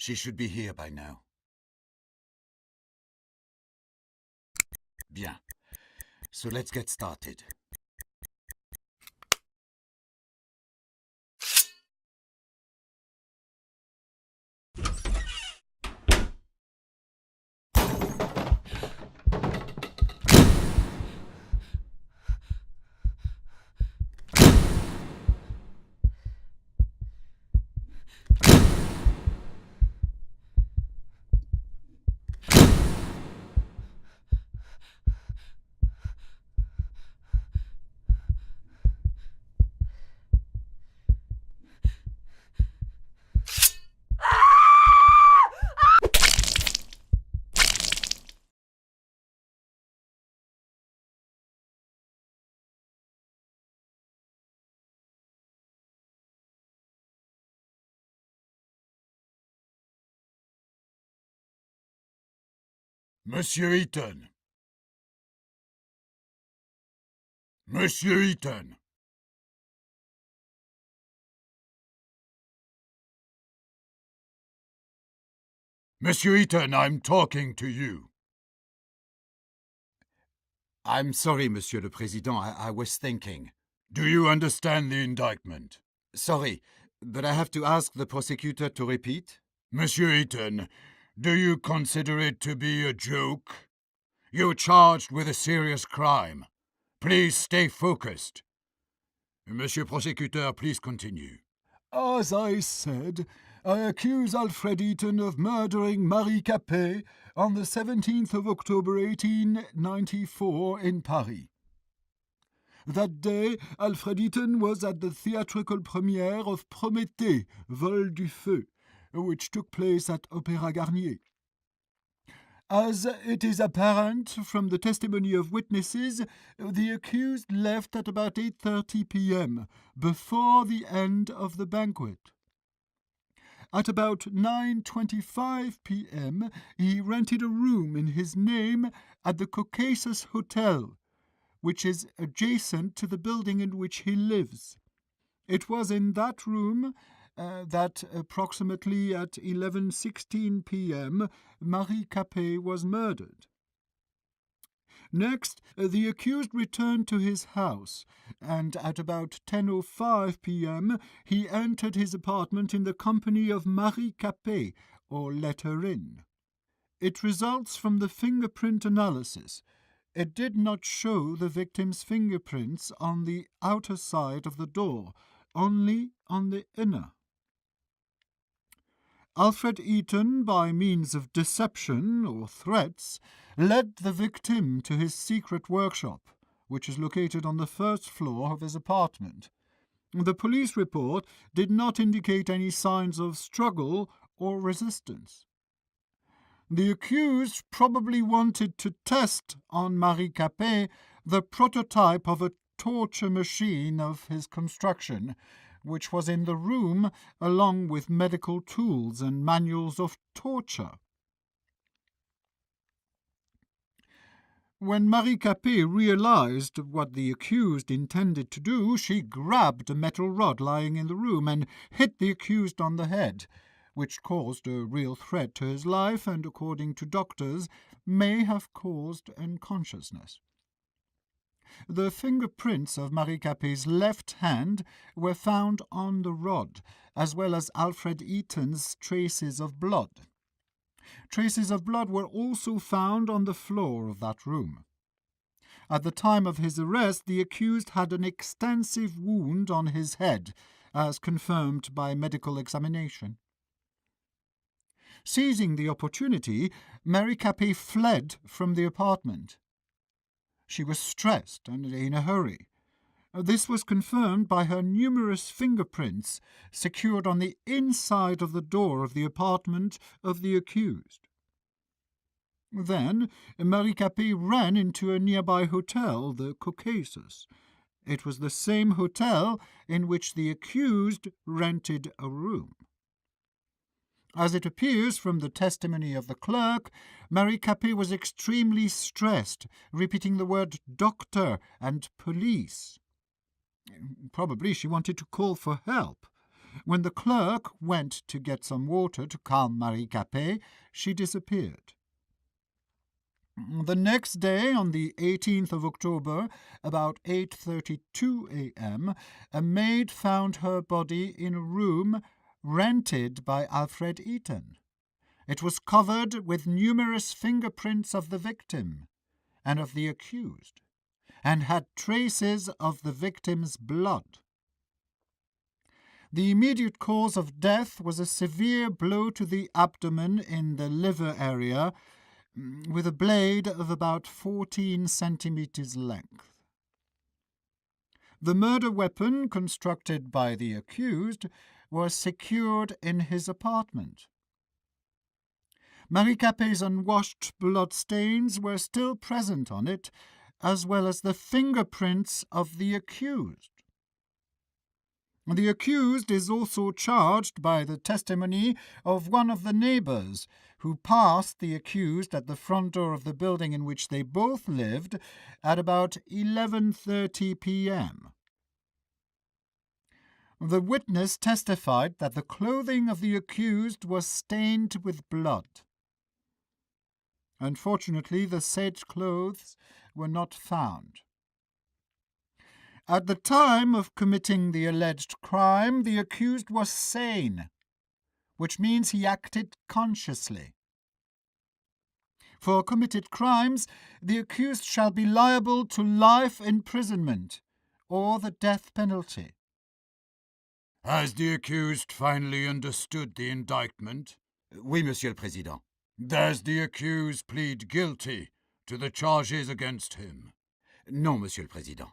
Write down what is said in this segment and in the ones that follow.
She should be here by now. Bien. So let's get started. Monsieur Eaton! Monsieur Eaton! Monsieur Eaton, I'm talking to you. I'm sorry, Monsieur le Président, I was thinking. Do you understand the indictment? Sorry, but I have to ask the prosecutor to repeat. Monsieur Eaton, do you consider it to be a joke? You're charged with a serious crime. Please stay focused. Monsieur Prosecutor, please continue. As I said, I accuse Alfred Eaton of murdering Marie Capet on the 17th of October 1894 in Paris. That day, Alfred Eaton was at the theatrical premiere of Prométhée, Vol du Feu, which took place at Opéra Garnier. As it is apparent from the testimony of witnesses, the accused left at about 8:30 p.m., before the end of the banquet. At about 9:25 p.m., he rented a room in his name at the Caucasus Hotel, which is adjacent to the building in which he lives. It was in that room that approximately at 11:16 p.m. Marie Capet was murdered. Next, the accused returned to his house, and at about 10:05 p.m. he entered his apartment in the company of Marie Capet, or let her in. It results from the fingerprint analysis. It did not show the victim's fingerprints on the outer side of the door, only on the inner. Alfred Eaton, by means of deception or threats, led the victim to his secret workshop, which is located on the first floor of his apartment. The police report did not indicate any signs of struggle or resistance. The accused probably wanted to test on Marie Capet the prototype of a torture machine of his construction, which was in the room along with medical tools and manuals of torture. When Marie Capet realized what the accused intended to do, she grabbed a metal rod lying in the room and hit the accused on the head, which caused a real threat to his life and, according to doctors, may have caused unconsciousness. The fingerprints of Marie Capet's left hand were found on the rod, as well as Alfred Eaton's traces of blood. Traces of blood were also found on the floor of that room. At the time of his arrest, the accused had an extensive wound on his head, as confirmed by medical examination. Seizing the opportunity, Marie Capet fled from the apartment. She was stressed and in a hurry. This was confirmed by her numerous fingerprints secured on the inside of the door of the apartment of the accused. Then Marie Capet ran into a nearby hotel, the Caucasus. It was the same hotel in which the accused rented a room. As it appears from the testimony of the clerk, Marie Capet was extremely stressed, repeating the word doctor and police. Probably she wanted to call for help. When the clerk went to get some water to calm Marie Capet, she disappeared. The next day, on the 18th of October, about 8:32 a.m., a maid found her body in a room rented by Alfred Eaton. It was covered with numerous fingerprints of the victim and of the accused, and had traces of the victim's blood. The immediate cause of death was a severe blow to the abdomen in the liver area, with a blade of about 14 centimeters length. The murder weapon, constructed by the accused, was secured in his apartment. Marie Capet's unwashed blood stains were still present on it, as well as the fingerprints of the accused. The accused is also charged by the testimony of one of the neighbours, who passed the accused at the front door of the building in which they both lived at about 11:30 p.m. The witness testified that the clothing of the accused was stained with blood. Unfortunately, the said clothes were not found. At the time of committing the alleged crime, the accused was sane, which means he acted consciously. For committed crimes, the accused shall be liable to life imprisonment or the death penalty. Has the accused finally understood the indictment? Oui, Monsieur le Président. Does the accused plead guilty to the charges against him? Non, Monsieur le Président.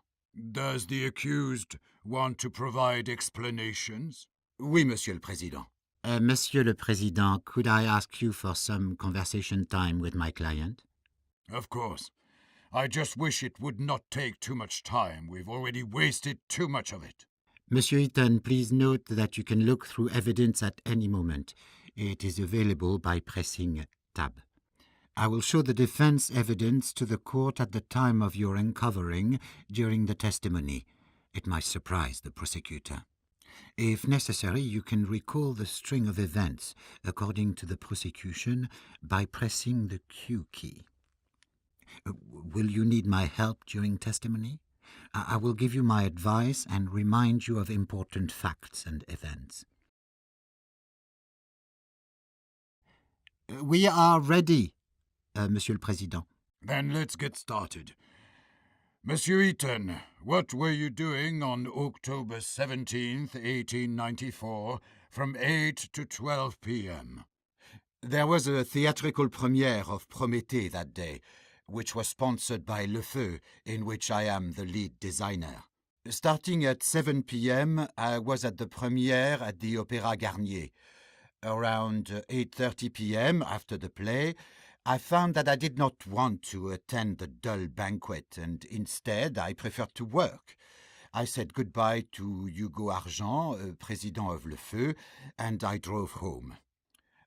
Does the accused want to provide explanations? Oui, Monsieur le Président. Monsieur le Président, could I ask you for some conversation time with my client? Of course. I just wish it would not take too much time. We've already wasted too much of it. Monsieur Eaton, please note that you can look through evidence at any moment. It is available by pressing Tab. I will show the defense evidence to the court at the time of your uncovering during the testimony. It might surprise the prosecutor. If necessary, you can recall the string of events, according to the prosecution, by pressing the Q key. Will you need my help during testimony? I will give you my advice and remind you of important facts and events. We are ready, Monsieur le Président. Then let's get started. Monsieur Eaton, what were you doing on October 17th, 1894, from 8 to 12 p.m.? There was a theatrical premiere of Prométhée that day, which was sponsored by Le Feu, in which I am the lead designer. Starting at 7 p.m., I was at the premiere at the Opéra Garnier. Around 8:30 p.m., after the play, I found that I did not want to attend the dull banquet, and instead I preferred to work. I said goodbye to Hugo Argent, president of Le Feu, and I drove home.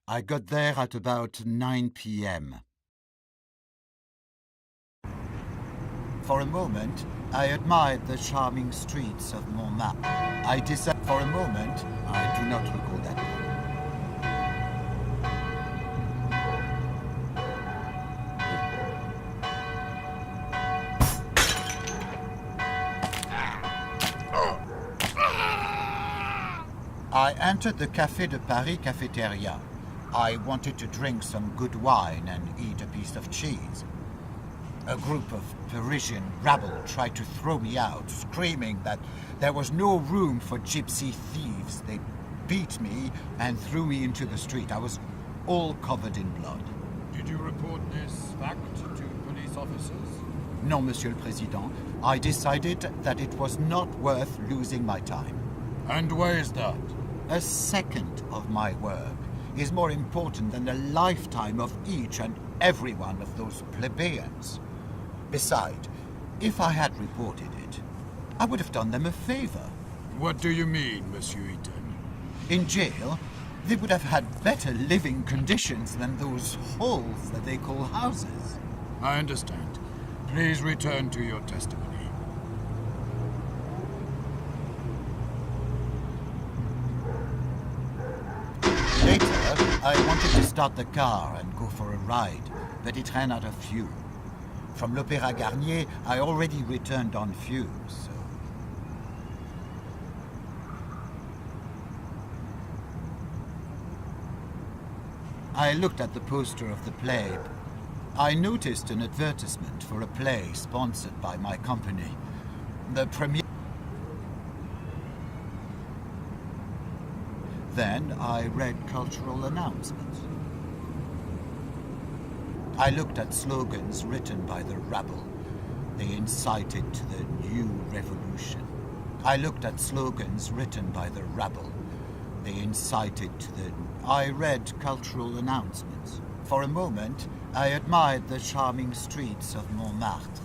I got there at about 9 p.m. For a moment, I admired the charming streets of Montmartre. For a moment, I do not recall that. I entered the Café de Paris cafeteria. I wanted to drink some good wine and eat a piece of cheese. A group of Parisian rabble tried to throw me out, screaming that there was no room for gypsy thieves. They beat me and threw me into the street. I was all covered in blood. Did you report this fact to police officers? No, Monsieur le Président. I decided that it was not worth losing my time. And why is that? A second of my work is more important than a lifetime of each and every one of those plebeians. Besides, if I had reported it, I would have done them a favor. What do you mean, Monsieur Eaton? In jail, they would have had better living conditions than those holes that they call houses. I understand. Please return to your testimony. start the car and go for a ride, but it ran out of fuel. From l'Opéra Garnier, I already returned on fumes, so... I looked at the poster of the play. I noticed an advertisement for a play sponsored by my company. The premiere... Then I read cultural announcements. I looked at slogans written by the rabble. They incited to the new revolution. I looked at slogans written by the rabble. They incited to the... I read cultural announcements. For a moment, I admired the charming streets of Montmartre.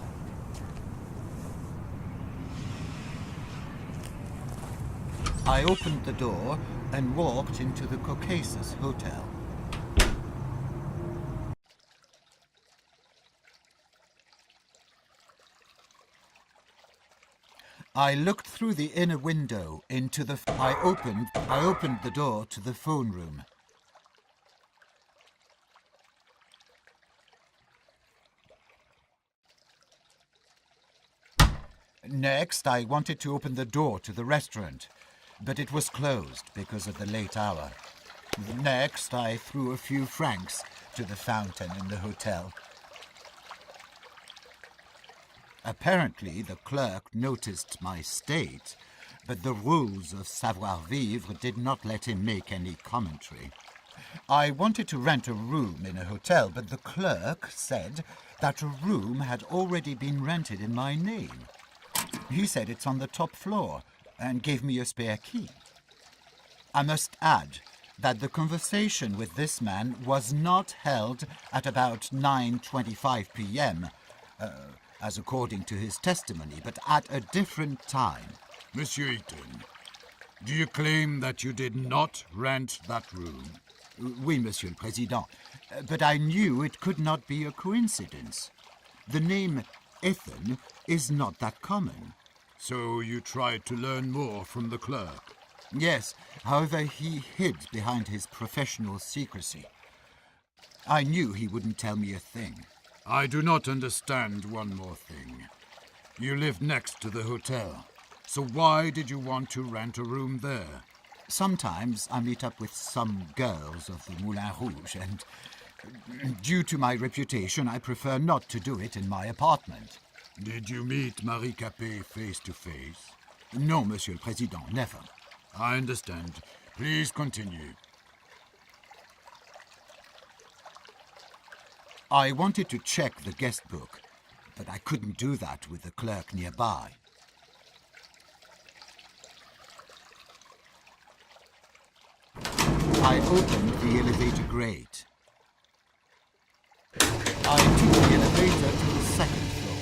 I opened the door and walked into the Caucasus Hotel. I looked through the inner window into the... I opened the door to the phone room. Next, I wanted to open the door to the restaurant, but it was closed because of the late hour. Next, I threw a few francs to the fountain in the hotel. Apparently, the clerk noticed my state, but the rules of savoir-vivre did not let him make any commentary. I wanted to rent a room in a hotel, but the clerk said that a room had already been rented in my name. He said it's on the top floor and gave me a spare key. I must add that the conversation with this man was not held at about 9:25 p.m., as according to his testimony, but at a different time. Monsieur Eaton, do you claim that you did not rent that room? Oui, Monsieur le Président, but I knew it could not be a coincidence. The name Ethan is not that common. So you tried to learn more from the clerk? Yes, however, he hid behind his professional secrecy. I knew he wouldn't tell me a thing. I do not understand one more thing. You live next to the hotel, so why did you want to rent a room there? Sometimes I meet up with some girls of the Moulin Rouge, and due to my reputation, I prefer not to do it in my apartment. Did you meet Marie Capet face to face? No, Monsieur le Président, never. I understand. Please continue. I wanted to check the guest book, but I couldn't do that with the clerk nearby. I opened the elevator grate. I took the elevator to the second floor.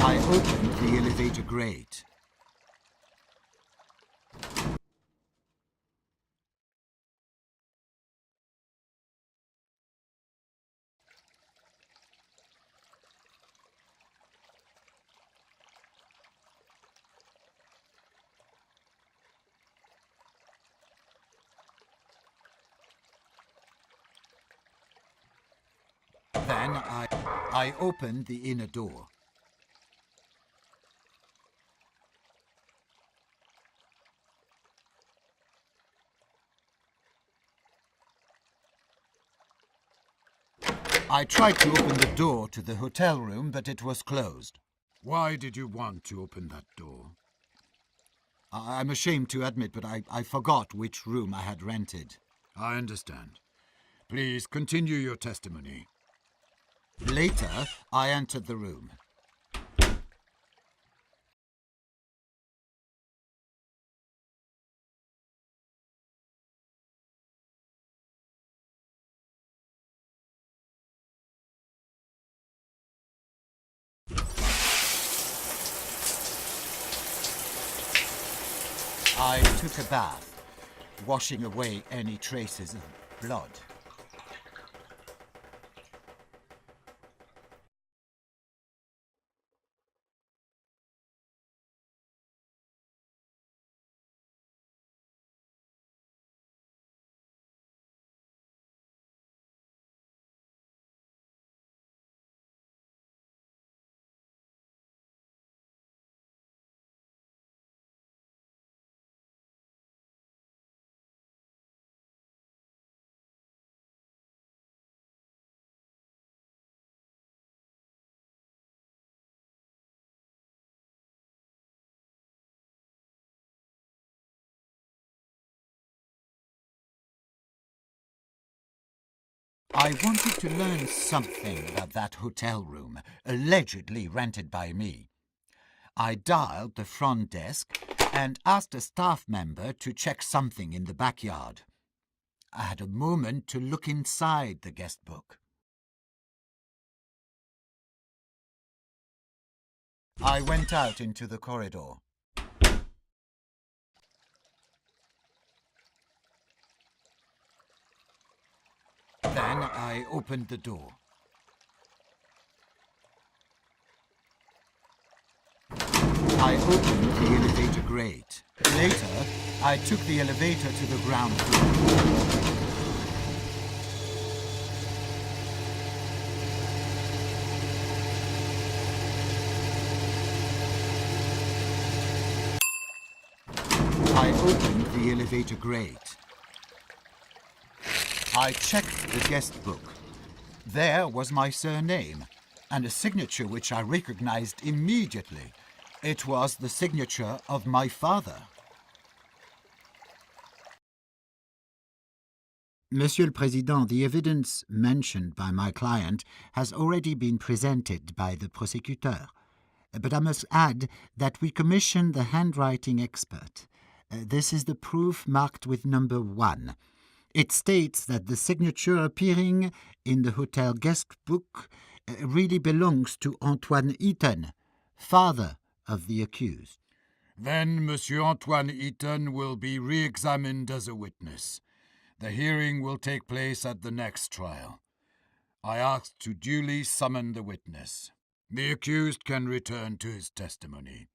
I opened the elevator grate. Then I opened the inner door. I tried to open the door to the hotel room, but it was closed. Why did you want to open that door? I'm ashamed to admit, but I forgot which room I had rented. I understand. Please continue your testimony. Later, I entered the room. I took a bath, washing away any traces of blood. I wanted to learn something about that hotel room, allegedly rented by me. I dialed the front desk and asked a staff member to check something in the backyard. I had a moment to look inside the guest book. I went out into the corridor. Then I opened the door. I opened the elevator grate. Later, I took the elevator to the ground floor. I opened the elevator grate. I checked the guest book. There was my surname, and a signature which I recognized immediately. It was the signature of my father. Monsieur le Président, the evidence mentioned by my client has already been presented by the prosecutor. But I must add that we commissioned the handwriting expert. This is the proof marked with number 1. It states that the signature appearing in the hotel guest book really belongs to Antoine Eaton, father of the accused. Then Monsieur Antoine Eaton will be re-examined as a witness. The hearing will take place at the next trial. I ask to duly summon the witness. The accused can return to his testimony.